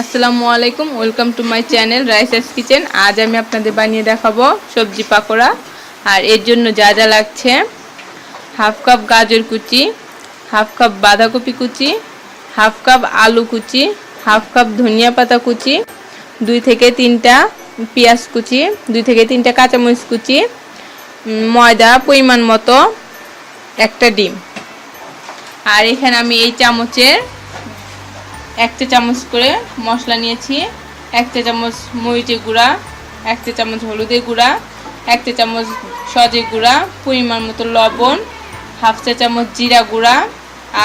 আসসালামু আলাইকুম, welcome to my channel Raisa's kitchen. আজ আমি আপনাদের বানিয়ে দেখাবো সবজি পাকোড়া। আর এর জন্য যা যা লাগছে: হাফ কাপ গাজর কুচি, হাফ কাপ বাঁধাকপি কুচি, হাফ কাপ আলু কুচি, হাফ কাপ ধনিয়া পাতা কুচি, 2 থেকে 3টা পেঁয়াজ কুচি, 2 থেকে 3টা কাঁচামরিচ কুচি, ময়দা পরিমাণ মতো, একটা ডিম। আর এখানে আমি এই চামচের 1 চা চামচ করে মশলা নিয়েছি। 1 চা চামচ মরিচের গুঁড়া, 1 চা চামচ হলুদের গুঁড়া, 1 চা চামচ সজের গুঁড়া, পরিমাণ মতো লবণ, হাফ চা চামচ জিরা গুঁড়া,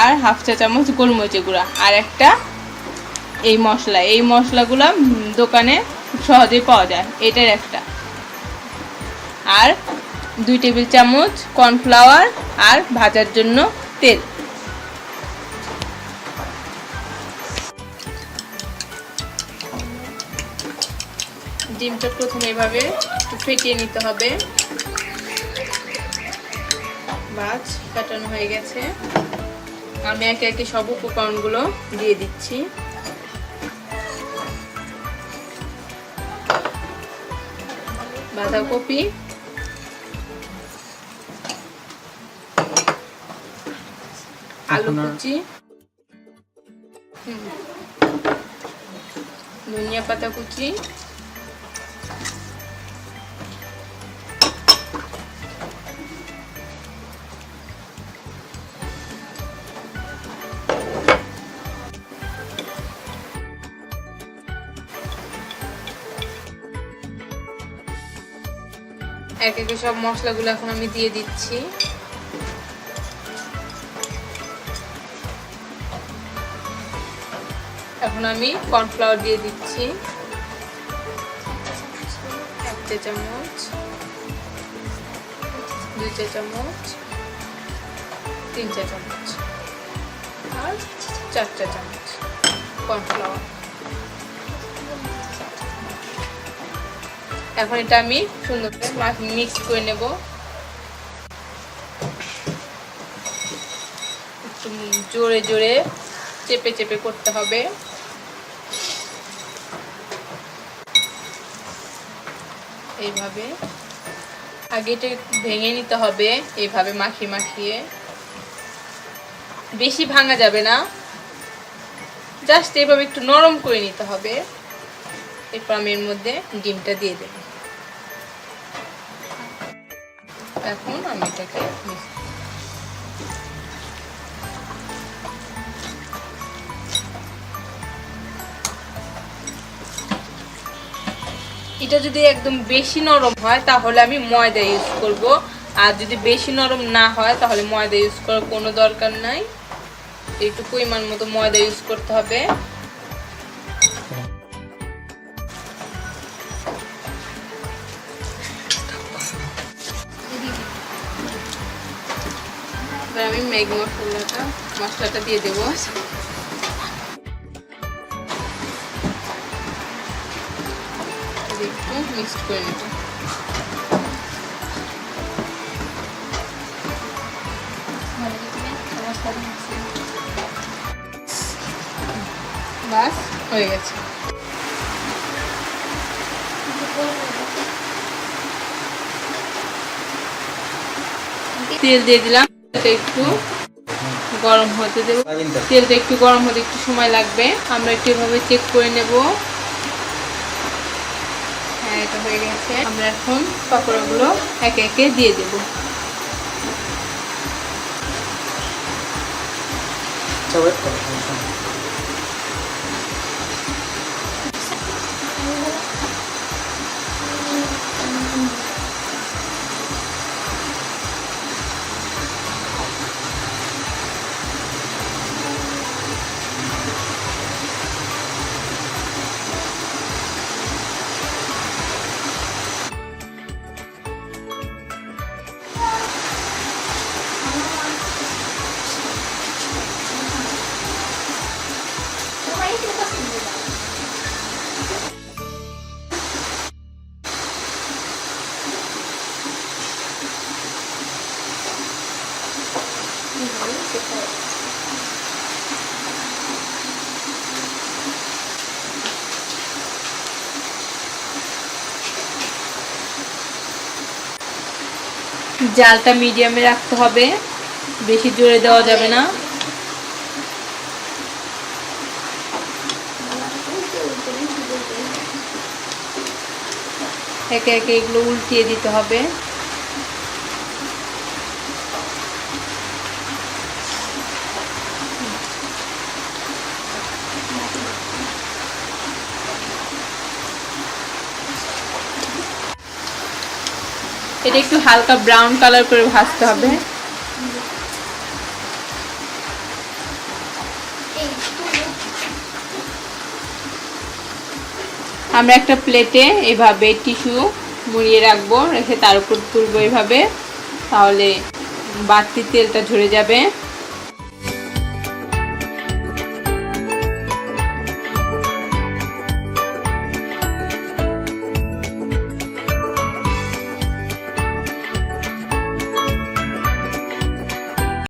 আর হাফ চা চামচ গোলমরিচের গুঁড়া, আর একটা এই মশলাগুলো দোকানে সহজেই পাওয়া যায়, এটার একটা। আর 2 টেবিল চামচ কর্নফ্লাওয়ার আর ভাজার জন্য তেল। ডিমটা প্রথমে এভাবে একটু ফেটিয়ে নিতে হবে। বাস ফাটানো হয়ে গেছে। আমি একে একে সব উপকরণগুলো দিয়ে দিচ্ছি। বাঁধাকপি, আলু কুচি, ধনিয়া পাতা কুচি, এক একে সব মশলাগুলো এখন আমি দিয়ে দিচ্ছি। এখন আমি কর্নফ্লাওয়ার দিয়ে দিচ্ছি 1 চা চামচ, 2 চা চামচ, 3 চা চামচ আর 4 চা চামচ কর্নফ্লাওয়ার। এখন এটা আমি সুন্দর করে মিক্স করে নেব। একটু জোরে জোরে চেপে চেপে করতে হবে। এইভাবে আগে এটা ভেঙে নিতে হবে, এইভাবে মাখিয়ে মাখিয়ে। বেশি ভাঙা যাবে না, জাস্ট এইভাবে একটু নরম করে নিতে হবে। এরপর আমি এর মধ্যে ডিমটা দিয়ে দেব। এখন আমি এটাকে এটা যদি একদম বেশি নরম হয় তাহলে আমি ময়দা ইউজ করব, আর যদি বেশি নরম না হয় তাহলে ময়দা ইউজ করার কোনো দরকার নাই। একটু পরিমাণ মতো ময়দা ইউজ করতে হবে। এবার আমি ম্যাগি মশলাটা দিয়ে দেবো। একটু মিক্স করে নেব। বাস হয়ে গেছে। তেল দিয়ে দিলাম, একটু গরম হতে দেব। তেলটা একটু গরম হতে একটু সময় লাগবে, আমরা একটু এভাবে চেক করে নেব। হ্যাঁ, এটা হয়ে গেছে। আমরা এখন পাকোড়াগুলো একে একে দিয়ে দেব। জালটা মিডিয়ামে রাখতে হবে, বেশি জোরে দেওয়া যাবে না। একে একে এগুলো উল্টিয়ে দিতে হবে। এটা একটু হালকা ব্রাউন কালার করে ভাজতে হবে। আমরা একটা প্লেটে এভাবে টিস্যু মুড়িয়ে রাখবো, রেখে তার উপর তুলবো এভাবে, তাহলে বাড়তি তেলটা ঝরে যাবে।